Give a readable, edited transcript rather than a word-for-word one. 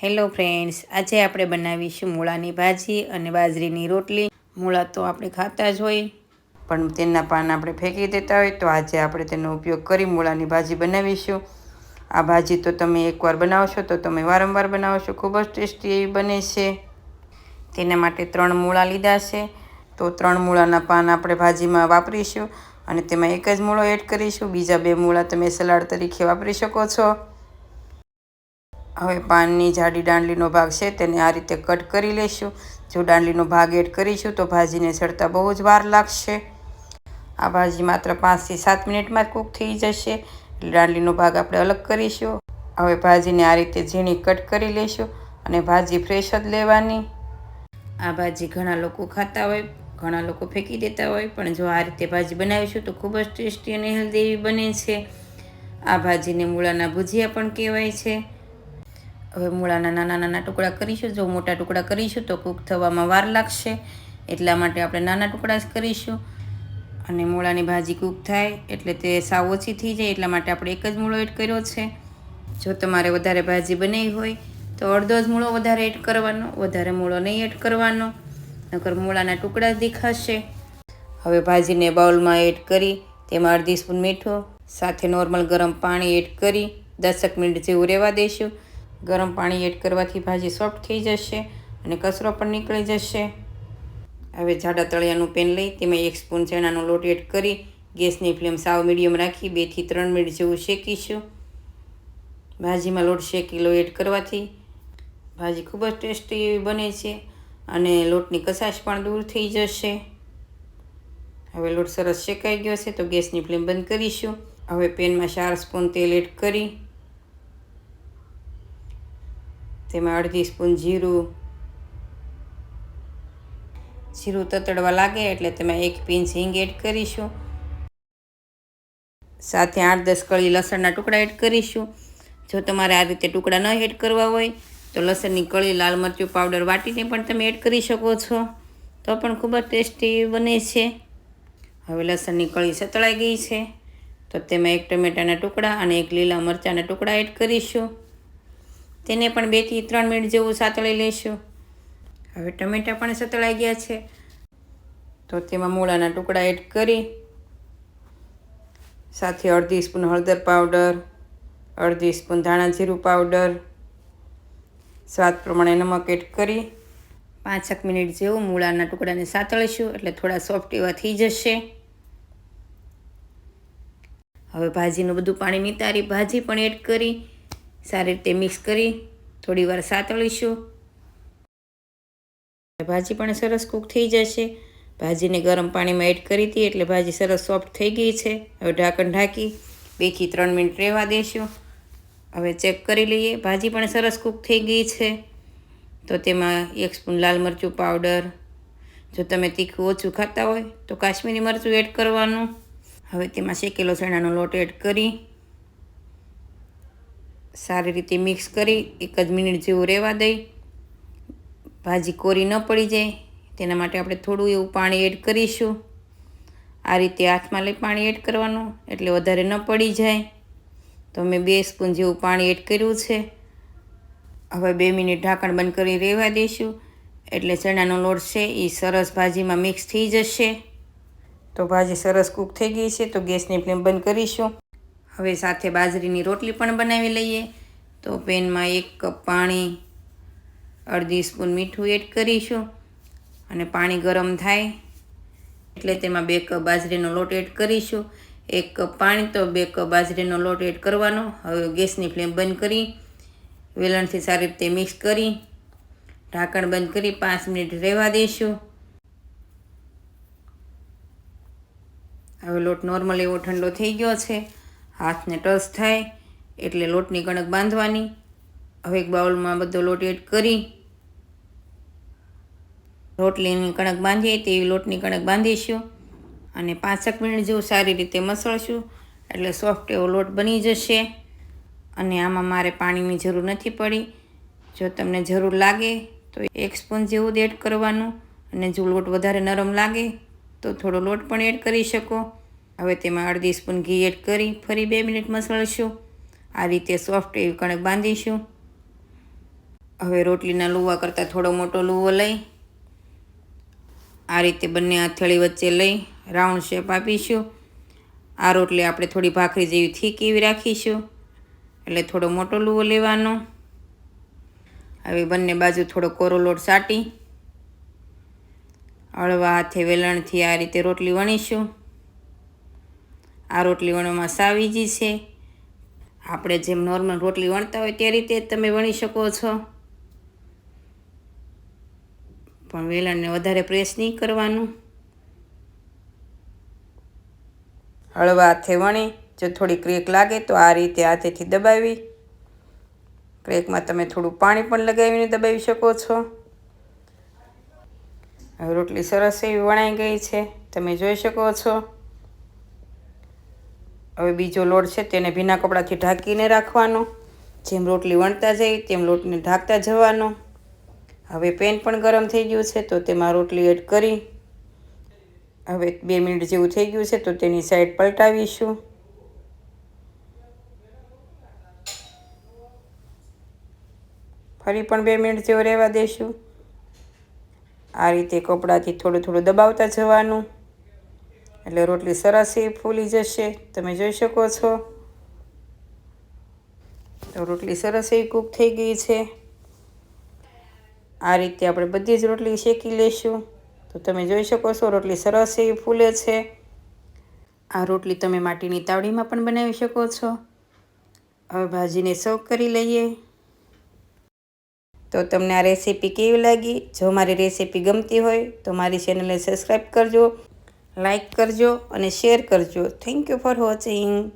Hello friends, આજે આપણે બનાવીશું મૂળાની ભાજી અને બાજરીની રોટલી. મૂળા તો આપણે ખાતા જ હોય, પણ તેના પાન આપણે ફેંકી દેતા હોય, તો આજે આપણે તેનો ઉપયોગ કરી મૂળાની ભાજી બનાવીશું. આ ભાજી તો તમે એકવાર બનાવશો તો તમે વારંવાર બનાવશો, ખૂબ જ ટેસ્ટી એવી બને છે. તેના માટે 3 મૂળા લીધા છે, તો 3 મૂળાના પાન આપણે ભાજીમાં વાપરીશું અને તેમાં એક જ મૂળો એડ કરીશું. બીજા 2 મૂળા તમે સલાડ તરીકે વાપરી શકો છો. હવે પાનની જાડી દાંડલીનો ભાગ છે તેને આ રીતે કટ કરી લઈશું. જો દાંડલીનો ભાગ એડ કરીશું તો ભાજીને સળતા બહુ જ વાર લાગશે. આ ભાજી માત્ર 5 થી 7 મિનિટમાં કૂક થઈ જશે, એટલે દાંડલીનો ભાગ આપણે અલગ કરીશું. હવે ભાજીને આ રીતે ઝીણી કટ કરી લઈશું અને ભાજી ફ્રેશ જ લેવાની. આ ભાજી ઘણા લોકો ખાતા હોય, ઘણા લોકો ફેંકી દેતા હોય, પણ જો આ રીતે ભાજી બનાવીશું તો ખૂબ જ ટેસ્ટી અને હેલ્ધી એવી બને છે. આ ભાજીને મૂળાના ભુજિયા પણ કહેવાય છે. હવે મૂળાના નાના નાના ટુકડા કરીશું. જો મોટા ટુકડા કરીશું તો કૂક થવામાં વાર લાગશે, એટલા માટે આપણે નાના ટુકડા જ કરીશું. અને મૂળાની ભાજી કૂક થાય એટલે તે સાવ ઓછી થઈ જાય, એટલા માટે આપણે એક જ મૂળો એડ કર્યો છે. જો તમારે વધારે ભાજી બનાવી હોય તો અડધો જ મૂળો વધારે એડ કરવાનો, વધારે મૂળો નહીં એડ કરવાનો, નકર મૂળાના ટુકડા જ દેખાશે. હવે ભાજીને બાઉલમાં એડ કરી તેમાં અડધી સ્પૂન મીઠું સાથે નોર્મલ ગરમ પાણી એડ કરી 10 મિનિટ જેવું રહેવા દઈશું. ગરમ પાણી એડ કરવાથી ભાજી સોફ્ટ થઈ જશે અને કચરો પણ નીકળી જશે. હવે જાડા તળિયાનું પેન લઈ તેમાં 1 સ્પૂન ચણાનો લોટ એડ કરી ગેસની ફ્લેમ સાવ મીડિયમ રાખી 2 થી 3 મિનિટ જેવું શેકીશું. ભાજીમાં લોટ શેકીલો એડ કરવાથી ભાજી ખૂબ જ ટેસ્ટી એવી બને છે અને લોટની કસાશ પણ દૂર થઈ જશે. હવે લોટ સરસ શેકાઈ ગયો છે તો ગેસની ફ્લેમ બંધ કરીશું. હવે પેનમાં 4 સ્પૂન તેલ એડ કરી તેમાં અડધી સ્પૂન જીરું તતડવા લાગે એટલે તેમાં 1 પિંચ હિંગ એડ કરીશું. સાથે 8-10 કળી લસણના ટુકડા એડ કરીશું. જો તમારે આ રીતે ટુકડા ન એડ કરવા હોય તો લસણની કળી, લાલ મરચું પાવડર વાટીને પણ તમે એડ કરી શકો છો, તો પણ ખૂબ જ ટેસ્ટી બને છે. હવે લસણની કળી સતળાઈ ગઈ છે તો તેમાં 1 ટમેટાના ટુકડા અને 1 લીલા મરચાંના ટુકડા એડ કરીશું. તેને પણ 2 થી 3 મિનિટ જેવું સાતળી લઈશું. હવે ટમેટાં પણ સતળાઈ ગયા છે તો તેમાં મૂળાના ટુકડા એડ કરી સાથે અડધી સ્પૂન હળદર પાવડર, અડધી સ્પૂન ધાણા જીરું પાવડર, સ્વાદ પ્રમાણે નમક એડ કરી 5 મિનિટ જેવું મૂળાના ટુકડાને સાતળીશું, એટલે થોડા સોફ્ટ એવા થઈ જશે. હવે ભાજીનું બધું પાણી નિતારી ભાજી પણ એડ કરી સારી રીતે મિક્સ કરી થોડી વાર સાતળીશું. ભાજી પણ સરસ કૂક થઈ જશે. ભાજીને ગરમ પાણીમાં એડ કરી હતી એટલે ભાજી સરસ સોફ્ટ થઈ ગઈ છે. હવે ઢાંકણ ઢાંકી 2 થી 3 મિનિટ રહેવા દઈશું. હવે ચેક કરી લઈએ. ભાજી પણ સરસ કૂક થઈ ગઈ છે તો તેમાં 1 સ્પૂન લાલ મરચું પાવડર, જો તમે તીખું ઓછું ખાતા હોય તો કાશ્મીરી મરચું એડ કરવાનું. હવે તેમાં શેકેલો ચણાનો લોટ એડ કરી સારી રીતે મિક્સ કરી 1 જ મિનિટ જેવું રહેવા દઈ. ભાજી કોરી ન પડી જાય તેના માટે આપણે થોડું એવું પાણી એડ કરીશું. આ રીતે હાથમાં લઈ પાણી એડ કરવાનું એટલે વધારે ન પડી જાય. તો મેં 2 સ્પૂન જેવું પાણી એડ કર્યું છે. હવે 2 મિનિટ ઢાંકણ બંધ કરી રહેવા દઈશું, એટલે ચણાનો લોટ છે એ સરસ ભાજીમાં મિક્સ થઈ જશે. તો ભાજી સરસ કૂક થઈ ગઈ છે તો ગેસની ફ્લેમ બંધ કરીશું. હવે સાથે બાજરીની રોટલી પણ બનાવી લઈએ. તો પેનમાં 1 કપ પાણી, અડધી સ્પૂન મીઠું એડ કરીશું અને પાણી ગરમ થાય એટલે તેમાં 2 કપ બાજરીનો લોટ એડ કરીશું. 1 કપ પાણી તો 2 કપ બાજરીનો લોટ એડ કરવાનો. હવે ગેસની ફ્લેમ બંધ કરી વેલણથી સારી રીતે મિક્સ કરી ઢાંકણ બંધ કરી 5 મિનિટ રહેવા દઈશું. હવે લોટ નોર્મલ એવો ઠંડો થઈ ગયો છે. હાથને ટચ થાય એટલે લોટની કણક બાંધવાની. હવે એક બાઉલમાં બધો લોટ એડ કરી રોટલીની કણક બાંધીએ તેવી લોટની કણક બાંધીશું અને 5 મિનિટ જેવું સારી રીતે મસળશું એટલે સોફ્ટ એવો લોટ બની જશે. અને આમાં મારે પાણીની જરૂર નથી પડી. જો તમને જરૂર લાગે તો 1 સ્પૂન જેવું જ એડ કરવાનું, અને જો લોટ વધારે નરમ લાગે તો થોડો લોટ પણ એડ કરી શકો. હવે તેમાં અડધી સ્પૂન ઘી એડ કરી ફરી 2 મિનિટ મસળીશું. આ રીતે સોફ્ટ એવી કણક બાંધીશું. હવે રોટલીના લુવા કરતાં થોડો મોટો લુવો લઈ આ રીતે બંને હથેળી વચ્ચે લઈ રાઉન્ડ શેપ આપીશું. આ રોટલી આપણે થોડી ભાખરી જેવી થીક એવી રાખીશું, એટલે થોડો મોટો લુવો લેવાનો. હવે બંને બાજુ થોડો કોરો લોટ સાટી હળવા હાથે વેલણથી આ રીતે રોટલી વણીશું. આ રોટલી વણવામાં સાવ ઈઝી છે. આપણે જેમ નોર્મલ રોટલી વણતા હોય તે રીતે જ તમે વણી શકો છો, પણ વેલણને વધારે પ્રેસ નહીં કરવાનું. હળવા હાથે વણી જો થોડી ક્રેક લાગે તો આ રીતે હાથેથી દબાવી, ક્રેકમાં તમે થોડું પાણી પણ લગાવીને દબાવી શકો છો. હવે રોટલી સરસ એવી વણાઈ ગઈ છે, તમે જોઈ શકો છો. હવે બીજો લોટ છે તેને ભીના કપડાથી ઢાંકીને રાખવાનો. જેમ રોટલી વણતા જાય તેમ લોટને ઢાંકતા જવાનો. હવે પેન પણ ગરમ થઈ ગયું છે તો તેમાં રોટલી એડ કરી હવે 2 મિનિટ જેવું થઈ ગયું છે તો તેની સાઈડ પલટાવીશું. ફરી પણ 2 મિનિટ જેવું રહેવા દઈશું. આ રીતે કપડાથી થોડું થોડું દબાવતા જવાનું, એટલે રોટલી સરસ એવી ફૂલી જશે. તમે જોઈ શકો છો. તો રોટલી સરસ એવી કૂક થઈ ગઈ છે. આ રીતે આપણે બધી જ રોટલી શેકી લઈશું. તો તમે જોઈ શકો છો રોટલી સરસ એવી ફૂલે છે. આ રોટલી તમે માટીની તાવડીમાં પણ બનાવી શકો છો. હવે ભાજીને સર્વ કરી લઈએ. તો તમને આ રેસીપી કેવી લાગી? જો મારી રેસીપી ગમતી હોય તો મારી ચેનલને સબસ્ક્રાઈબ કરજો, લાઈક કરજો અને શેર કરજો. Thank you for watching.